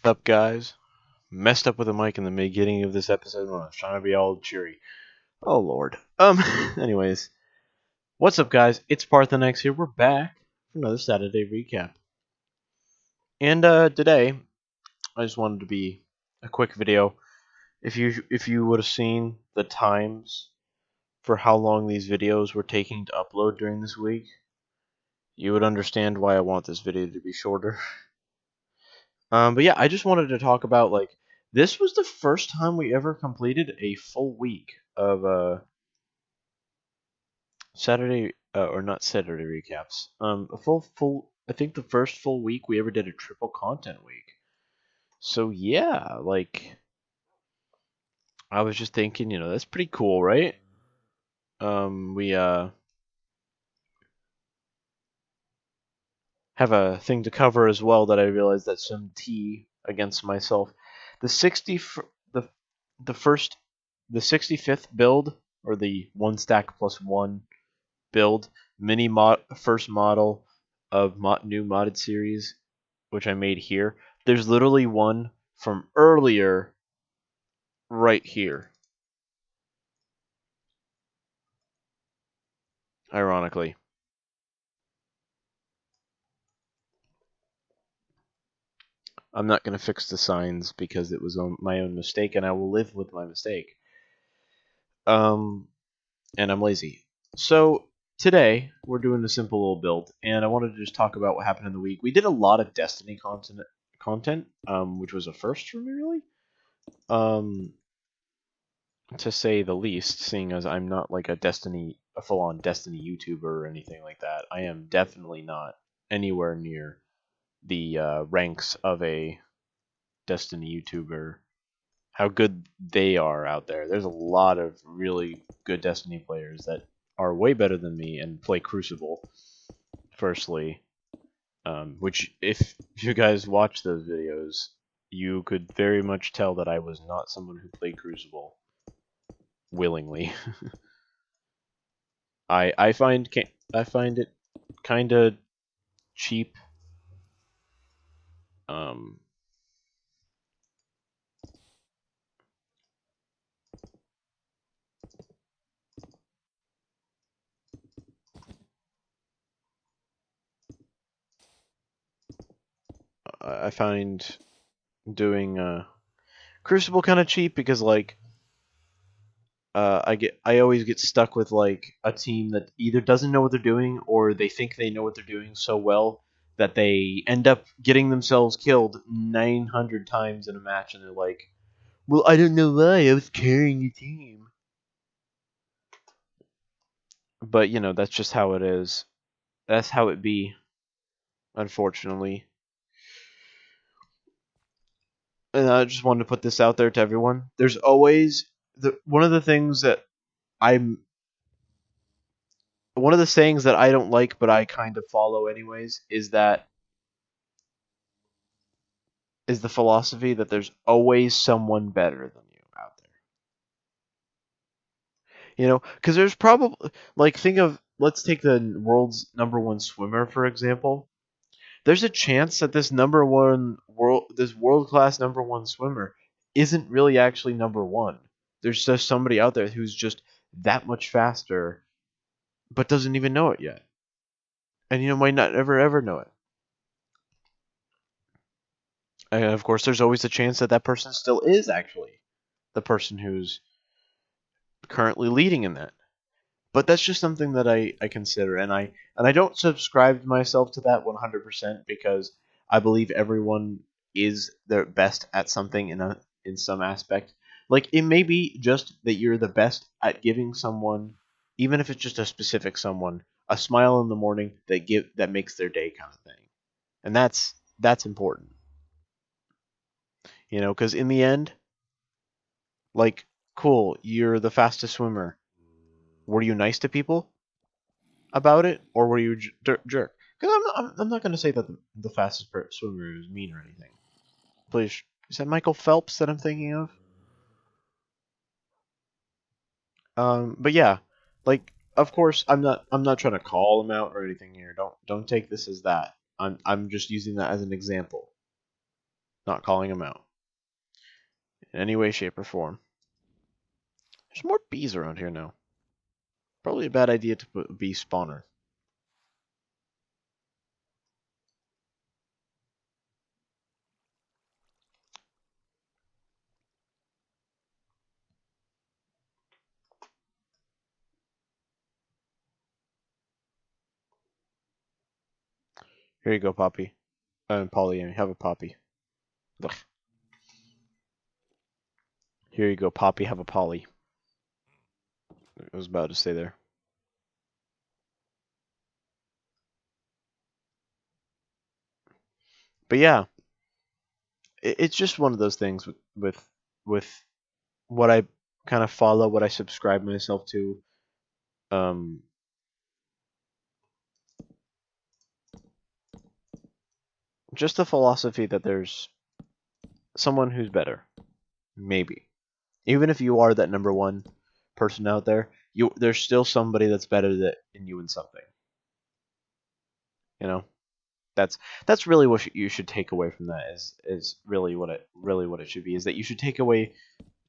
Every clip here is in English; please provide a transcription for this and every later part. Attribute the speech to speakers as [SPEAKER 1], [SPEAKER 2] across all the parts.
[SPEAKER 1] Up, guys? Messed up with the mic in the beginning of this episode when I was trying to be all cheery. Oh lord. Anyways, what's up, guys? It's Parthenex here. We're back for another Saturday recap. And today, I just wanted to be a quick video. If you would have seen the times for how long these videos were taking to upload during this week, you would understand why I want this video to be shorter. But yeah, I just wanted to talk about this was the first time we ever completed a full week of Saturday or not Saturday recaps. A full. I think the first full week we ever did a triple content week. So yeah, I was just thinking, that's pretty cool, right? We have a thing to cover as well that I realized that's some tea against myself. The 60 the the first the 65th build, or the one stack plus one build, first model of new modded series, which I made here. There's literally one from earlier right here, ironically. I'm not going to fix the signs because it was my own mistake, and I will live with my mistake. Um, and I'm lazy. So today we're doing a simple little build, and I wanted to just talk about what happened in the week. We did a lot of Destiny content, which was a first for me, really. To say the least, seeing as I'm not like a full-on Destiny YouTuber or anything like that. I am definitely not anywhere near the ranks of a Destiny YouTuber. How good they are out there. There's a lot of really good Destiny players that are way better than me and play Crucible. Firstly, which if you guys watch those videos, you could very much tell that I was not someone who played Crucible willingly. I find it kind of cheap. Um, I find doing Crucible kind of cheap because I always get stuck with a team that either doesn't know what they're doing or they think they know what they're doing so well that they end up getting themselves killed 900 times in a match, and they're like, "Well, I don't know why I was carrying the team." But that's just how it is. That's how it be, unfortunately. And I just wanted to put this out there to everyone. There's always one of the things that I'm one of the sayings that I don't like, but I kind of follow anyways, is the philosophy that there's always someone better than you out there. Because there's probably think of let's take the world's number one swimmer for example. There's a chance that this world class number one swimmer isn't really actually number one. There's just somebody out there who's just that much faster, but doesn't even know it yet, and might not ever know it. And of course, there's always a chance that that person still is actually the person who's currently leading in that. But that's just something that I consider, and I don't subscribe myself to that 100% because I believe everyone is their best at something in some aspect. Like it may be just that you're the best at giving someone, even if it's just a specific someone, a smile in the morning that makes their day kind of thing, and that's important, because in the end, like, cool, you're the fastest swimmer. Were you nice to people about it, or were you a jerk? Because I'm not going to say that the fastest swimmer is mean or anything. Please, is that Michael Phelps that I'm thinking of? But yeah, of course I'm not trying to call him out or anything here. Don't take this as that. I'm just using that as an example. Not calling them out in any way, shape, or form. There's more bees around here now. Probably a bad idea to put a bee spawner. Here you go, Poppy. Polly, have a Poppy. Ugh. Here you go, Poppy, have a Polly. I was about to say there. But yeah, it's just one of those things with what I kind of follow, what I subscribe myself to. Um, just the philosophy that there's someone who's better, maybe. Even if you are that number one person out there, there's still somebody that's better than you in something. You know, that's really what you should take away from that is really what it should be is that you should take away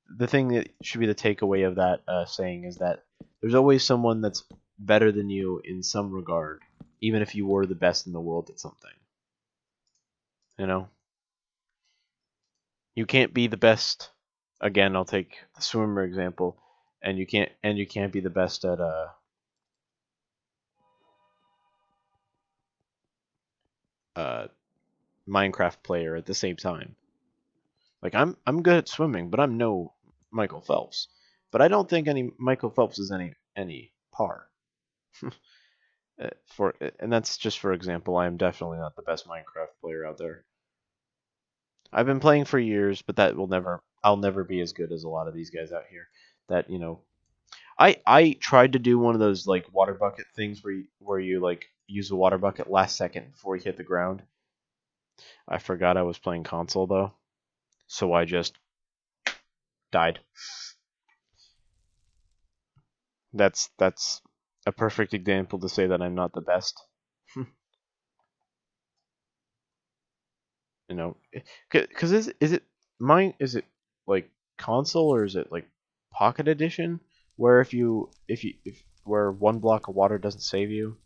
[SPEAKER 1] the thing that should be the takeaway of that saying is that there's always someone that's better than you in some regard, even if you were the best in the world at something. You know, you can't be the best. Again, I'll take the swimmer example, and you can't be the best at Minecraft player at the same time. Like I'm good at swimming, but I'm no Michael Phelps. But I don't think any Michael Phelps is any par. And that's just for example. I am definitely not the best Minecraft player out there. I've been playing for years, but I'll never be as good as a lot of these guys out here. That I tried to do one of those like water bucket things where you like use a water bucket last second before you hit the ground. I forgot I was playing console though, so I just died. That's a perfect example to say that I'm not the best. You know, because is it mine? Is it like console or is it like pocket edition? Where if where one block of water doesn't save you?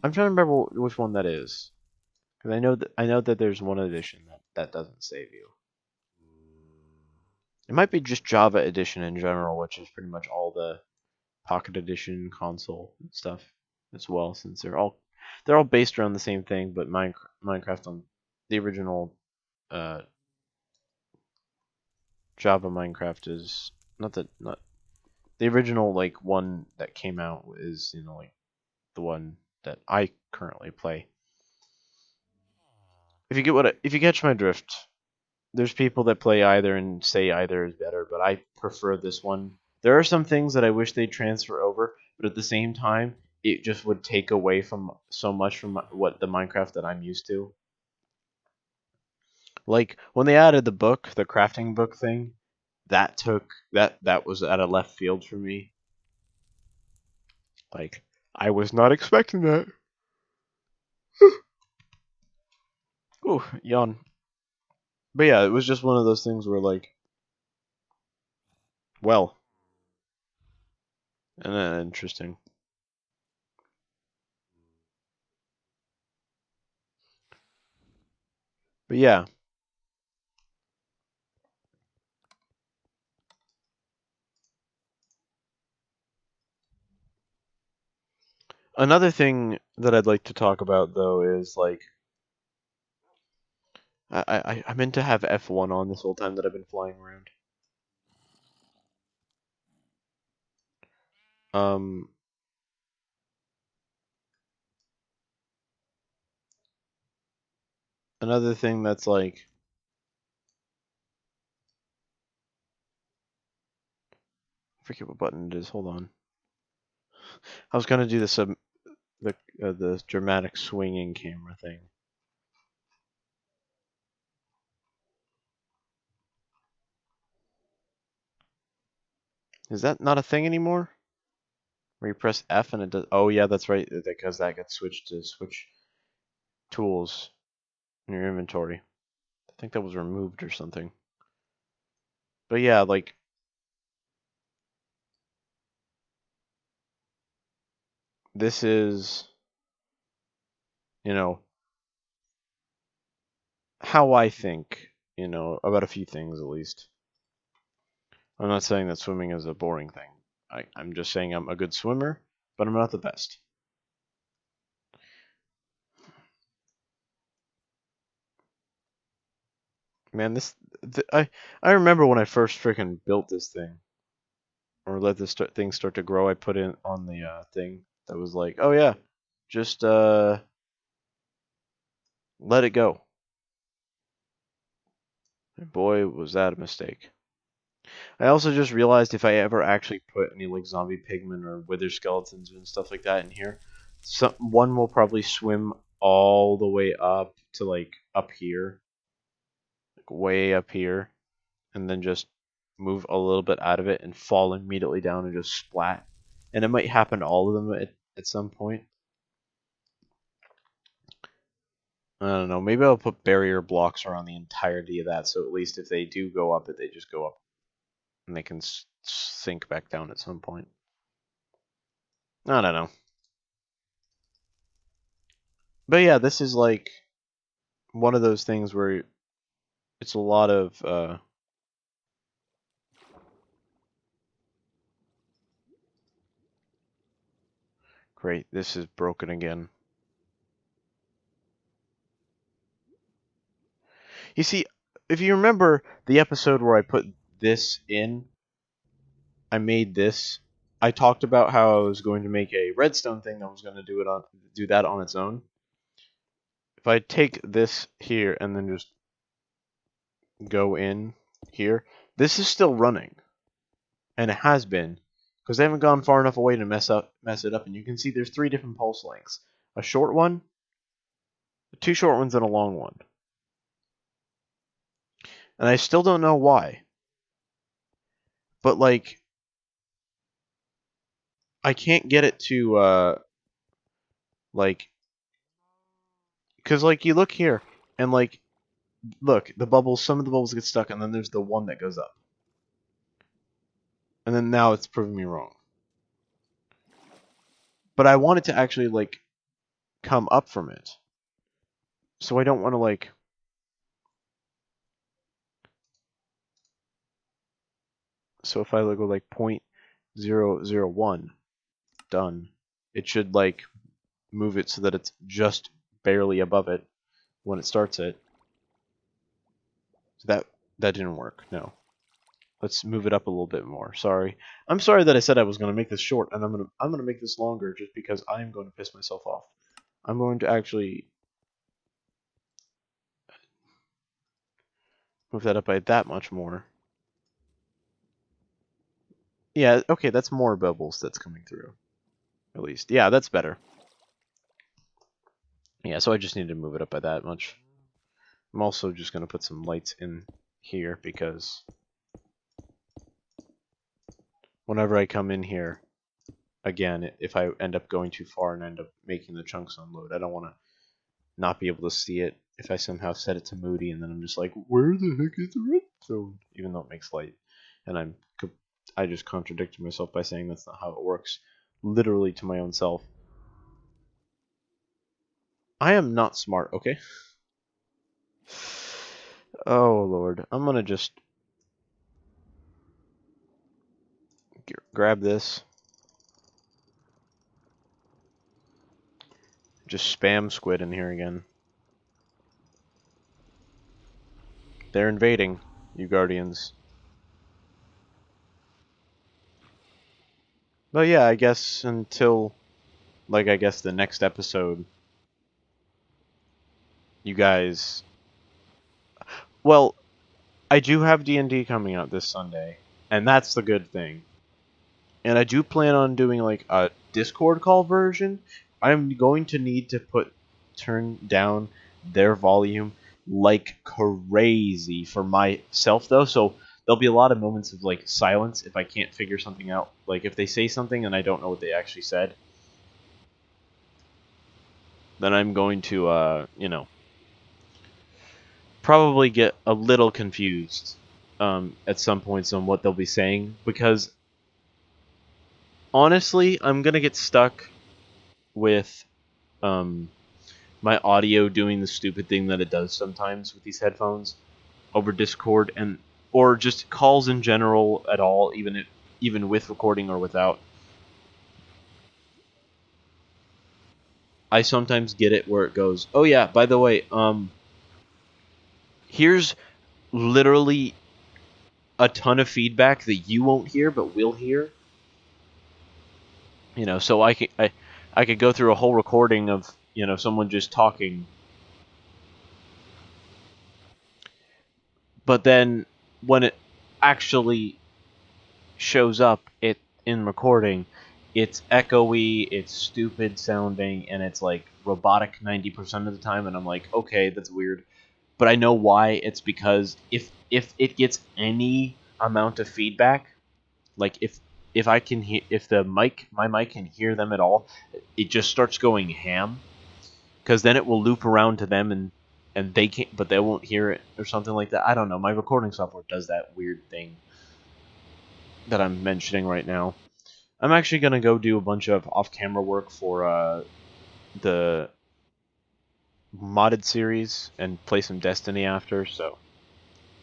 [SPEAKER 1] I'm trying to remember which one that is. Because I know that there's one edition that doesn't save you. It might be just Java edition in general, which is pretty much all the pocket edition console stuff as well, since they're all based around the same thing, but Minecraft on the original uh, Java Minecraft is not the original like one that came out is like the one that I currently play. If you catch my drift, there's people that play either and say either is better, but I prefer this one. There are some things that I wish they'd transfer over, but at the same time, it just would take away from so much from what the Minecraft that I'm used to. Like when they added the crafting book thing, that was at a left field for me. Like I was not expecting that. Ooh, yawn. But yeah, it was just one of those things where like, well, and interesting. But yeah, another thing that I'd like to talk about though is like I meant to have F1 on this whole time that I've been flying around. Um, another thing that's like I forget what button it is. Hold on. I was gonna do the dramatic swinging camera thing. Is that not a thing anymore? Where you press F and it does. Oh yeah, that's right. Because that gets switched to switch tools in your inventory. I think that was removed or something. But yeah, like, this is, you know, how I think, about a few things at least. I'm not saying that swimming is a boring thing. I'm just saying I'm a good swimmer, but I'm not the best. Man, I remember when I first freaking built this thing, or let this thing start to grow. I put in on the thing that was like, oh yeah, just let it go. And boy, was that a mistake. I also just realized if I ever actually put any like zombie pigmen or wither skeletons and stuff like that in here, one will probably swim all the way up to like up here, like way up here, and then just move a little bit out of it and fall immediately down and just splat. And it might happen to all of them at some point. I don't know. Maybe I'll put barrier blocks around the entirety of that, so at least if they do go up it, they just go up and they can sink back down at some point. I don't know. But yeah, this is like one of those things where it's a lot of great, this is broken again. You see, if you remember the episode where I put this in, I made this. I talked about how I was going to make a redstone thing that was going to do that on its own. If I take this here and then just go in here, this is still running. And it has been, because they haven't gone far enough away to mess it up. And you can see there's 3 different pulse lengths: a short one, 2 short ones, and a long one. And I still don't know why. But like, I can't get it to like, because like you look here and like, look, the bubbles. Some of the bubbles get stuck, and then there's the one that goes up. And then now it's proving me wrong. But I want it to actually like come up from it. So I don't want to like. So if I go like 0.001, done. It should like move it so that it's just barely above it when it starts it. So that didn't work. No. Let's move it up a little bit more. Sorry. I'm sorry that I said I was going to make this short, and I'm going to make this longer just because I am going to piss myself off. I'm going to actually move that up by that much more. Yeah, okay, that's more bubbles that's coming through. At least. Yeah, that's better. Yeah, so I just need to move it up by that much. I'm also just going to put some lights in here because whenever I come in here, again, if I end up going too far and end up making the chunks unload, I don't want to not be able to see it if I somehow set it to moody and then I'm just like, where the heck is the redstone? Even though it makes light. And I just contradicted myself by saying that's not how it works. Literally to my own self. I am not smart, okay? Oh, Lord. I'm gonna just grab this. Just spam squid in here again. They're invading, you guardians. But yeah, I guess until, like, I guess the next episode, you guys... Well, I do have D&D coming out this Sunday, and that's the good thing. And I do plan on doing, like, a Discord call version. I'm going to need to turn down their volume like crazy for myself, though, so there'll be a lot of moments of, like, silence if I can't figure something out. Like, if they say something and I don't know what they actually said, then I'm going to, probably get a little confused at some points on what they'll be saying, because honestly, I'm gonna get stuck with my audio doing the stupid thing that it does sometimes with these headphones over Discord, and or just calls in general at all, even with recording or without. I sometimes get it where it goes, "Oh yeah, by the way, here's literally a ton of feedback that you won't hear but we'll hear." So I could go through a whole recording of someone just talking, but then when it actually shows up it in recording, it's echoey, it's stupid sounding, and it's like robotic 90% of the time, and I'm like, okay, that's weird. But I know why. It's because if it gets any amount of feedback, like if I can hear, if my mic can hear them at all, it just starts going ham, because then it will loop around to them, and they can't, but they won't hear it or something like that. I don't know. My recording software does that weird thing that I'm mentioning right now. I'm actually gonna go do a bunch of off-camera work for the modded series and play some Destiny after. So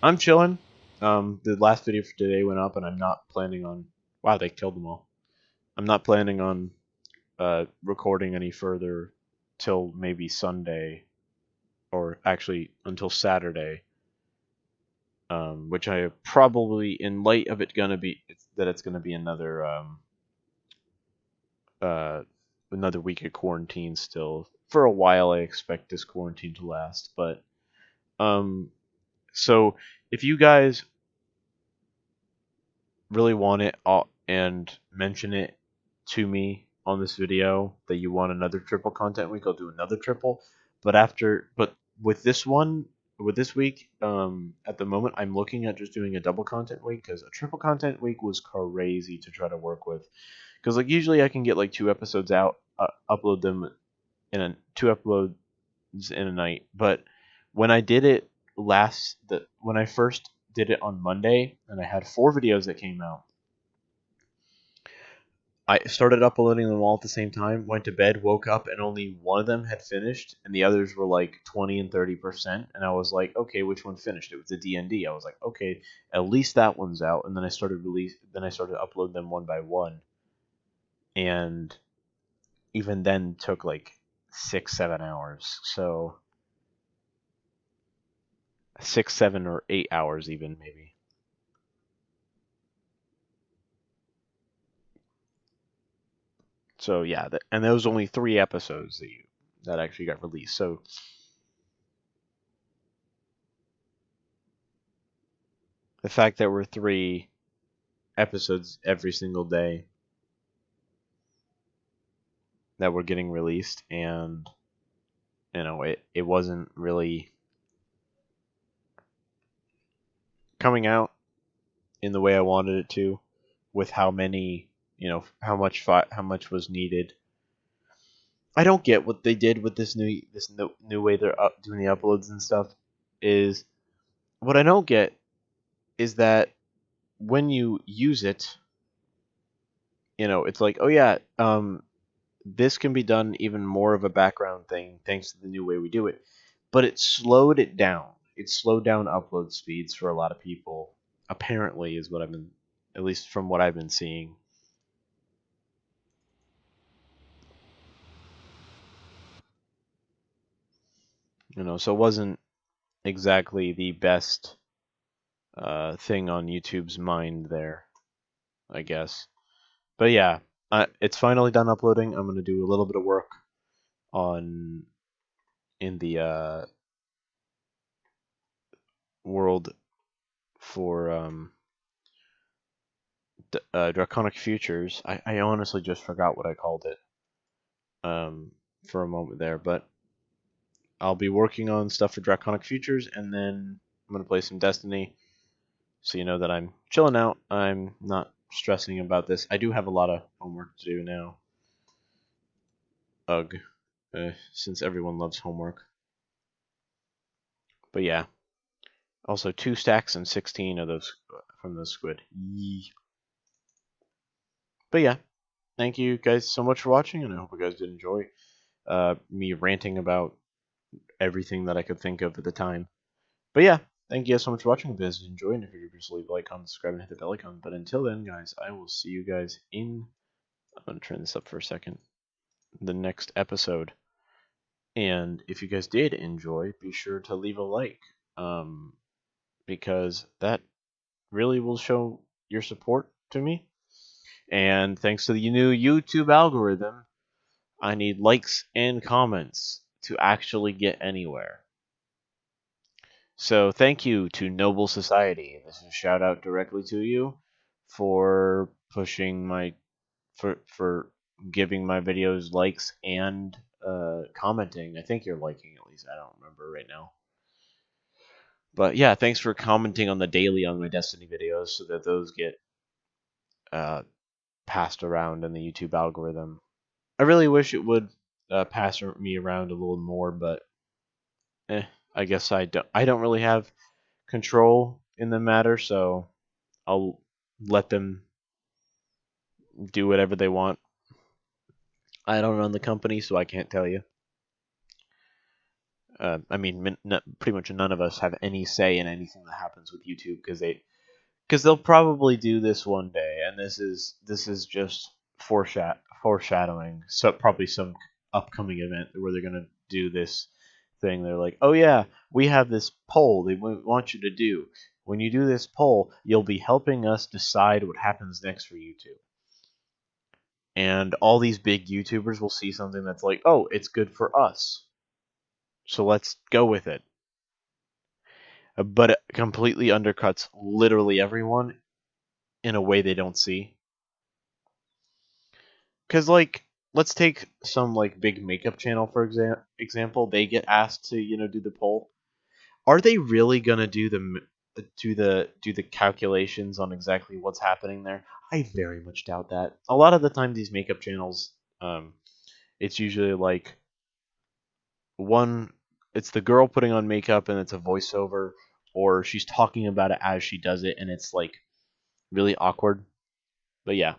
[SPEAKER 1] I'm chilling. The last video for today went up, and I'm not planning on. Wow, they killed them all. I'm not planning on recording any further till maybe Sunday, or actually until Saturday. Which I probably, in light of it gonna be it's gonna be uh, another week of quarantine still. For a while, I expect this quarantine to last, but um, so if you guys really want it and mention it to me on this video that you want another triple content week, I'll do another triple. But with this one, with this week, at the moment, I'm looking at just doing a double content week, because a triple content week was crazy to try to work with. Because like usually I can get like 2 episodes out, upload them in 2 uploads in a night. But when I did it when I first did it on Monday, and I had 4 videos that came out, I started uploading them all at the same time, went to bed, woke up, and only one of them had finished, and the others were like 20 and 30%. And I was like, okay, which one finished? It was the D&D. I was like, okay, at least that one's out. And then I started uploading them one by one, and even then took like 6-7 hours. So 6, 7 or 8 hours even maybe. So yeah, and there was only 3 episodes that actually got released. So the fact that we're 3 episodes every single day that were getting released, and it wasn't really coming out in the way I wanted it to, with how many, how much was needed. I don't get what they did with this new way they're doing the uploads and stuff. Is what I don't get is that when you use it, it's like, oh yeah, this can be done even more of a background thing thanks to the new way we do it. But it slowed it down. It slowed down upload speeds for a lot of people. Apparently, is what I've been, at least from what I've been seeing. So it wasn't exactly the best thing on YouTube's mind there, I guess. But yeah, it's finally done uploading. I'm gonna do a little bit of work on in the world for Draconic Futures. I honestly just forgot what I called it for a moment there, but I'll be working on stuff for Draconic Futures, and then I'm gonna play some Destiny. So you know that I'm chilling out. I'm not stressing about this. I do have a lot of homework to do now. Ugh, since everyone loves homework. But yeah, Also, 2 stacks and 16 of those from the squid. Yee. But yeah, thank you guys so much for watching, and I hope you guys did enjoy me ranting about everything that I could think of at the time. But yeah, thank you guys so much for watching. If you guys enjoyed, and if you're just leave a like, comment, subscribe, and hit the bell icon. But until then, guys, I will see you guys in. I'm gonna turn this up for a second. The next episode. And if you guys did enjoy, be sure to leave a like, because that really will show your support to me. And thanks to the new YouTube algorithm, I need likes and comments to actually get anywhere. So thank you to Noble Society. This is a shout out directly to you for pushing my for giving my videos likes and commenting. I think you're liking at least. I don't remember right now. But yeah, thanks for commenting on the daily on my Destiny videos so that those get passed around in the YouTube algorithm. I really wish it would pass me around a little more, but I guess I don't really have control in the matter, so I'll let them do whatever they want. I don't run the company, so I can't tell you. I mean, pretty much none of us have any say in anything that happens with YouTube because they'll probably do this one day, and this is just foreshadowing. So probably some upcoming event where they're gonna do this thing. They're like, oh yeah, we have this poll they want you to do. When you do this poll, you'll be helping us decide what happens next for YouTube. And all these big YouTubers will see something that's like, oh, it's good for us, so let's go with it. But it completely undercuts literally everyone in a way they don't see. Because, like, let's take some, like, big makeup channel, for example. They get asked to, do the poll. Are they really going to do the calculations on exactly what's happening there? I very much doubt that. A lot of the time, these makeup channels, it's usually, like, it's the girl putting on makeup and it's a voiceover, or she's talking about it as she does it and it's like really awkward. But yeah,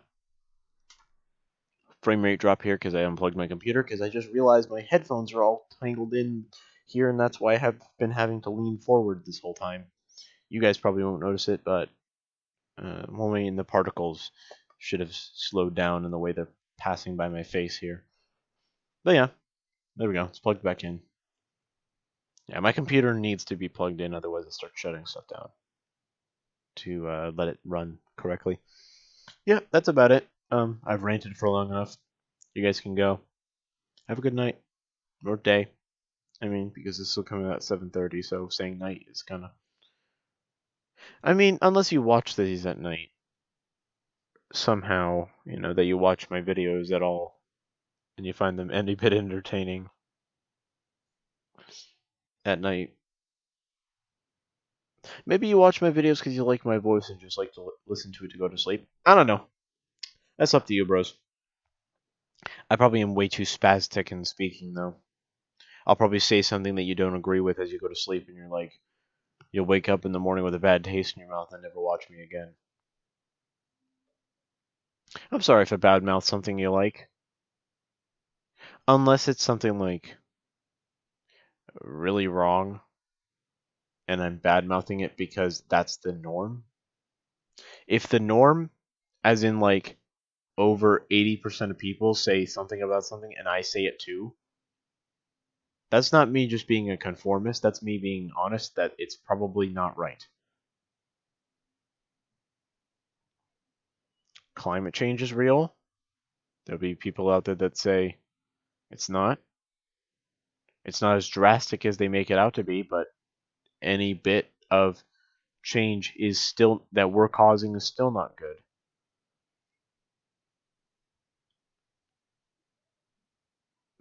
[SPEAKER 1] frame rate drop here because I unplugged my computer because I just realized my headphones are all tangled in here, and that's why I have been having to lean forward this whole time. You guys probably won't notice it, but only in the particles should have slowed down in the way they're passing by my face here. But yeah, there we go. It's plugged back in. Yeah, my computer needs to be plugged in, otherwise it starts shutting stuff down to let it run correctly. Yeah, that's about it. I've ranted for long enough. You guys can go. Have a good night or day. I mean, because it's still coming out at 7:30, so saying night is kind of. I mean, unless you watch these at night, somehow, that you watch my videos at all, and you find them any bit entertaining at night. Maybe you watch my videos because you like my voice and just like to listen to it to go to sleep. I don't know. That's up to you, bros. I probably am way too spastic in speaking, though. I'll probably say something that you don't agree with as you go to sleep, and you'll wake up in the morning with a bad taste in your mouth and never watch me again. I'm sorry if I badmouth something you like. Unless it's something like really wrong and I'm badmouthing it because that's the norm. If the norm, as in like over 80% of people say something about something and I say it too, that's not me just being a conformist. That's me being honest that it's probably not right. Climate change is real. There'll be people out there that say it's not. It's not as drastic as they make it out to be, but any bit of change is still that we're causing is still not good.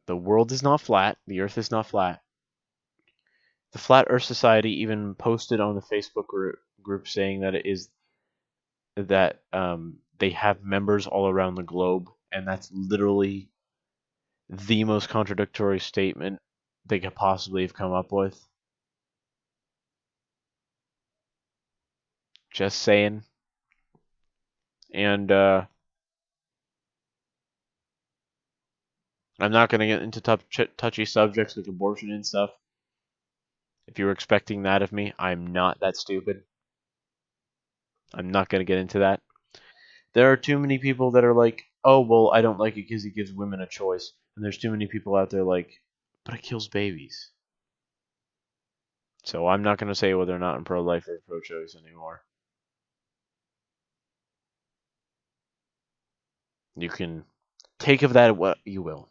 [SPEAKER 1] The world is not flat. The earth is not flat. The Flat Earth Society even posted on the Facebook group saying that it is that they have members all around the globe, and that's literally the most contradictory statement they could possibly have come up with. Just saying. And I'm not going to get into touchy subjects like abortion and stuff. If you were expecting that of me, I'm not that stupid. I'm not going to get into that. There are too many people that are like, oh, well, I don't like it because it gives women a choice. And there's too many people out there like, but it kills babies. So I'm not going to say whether or not I'm pro-life or pro-choice anymore. You can take of that what you will.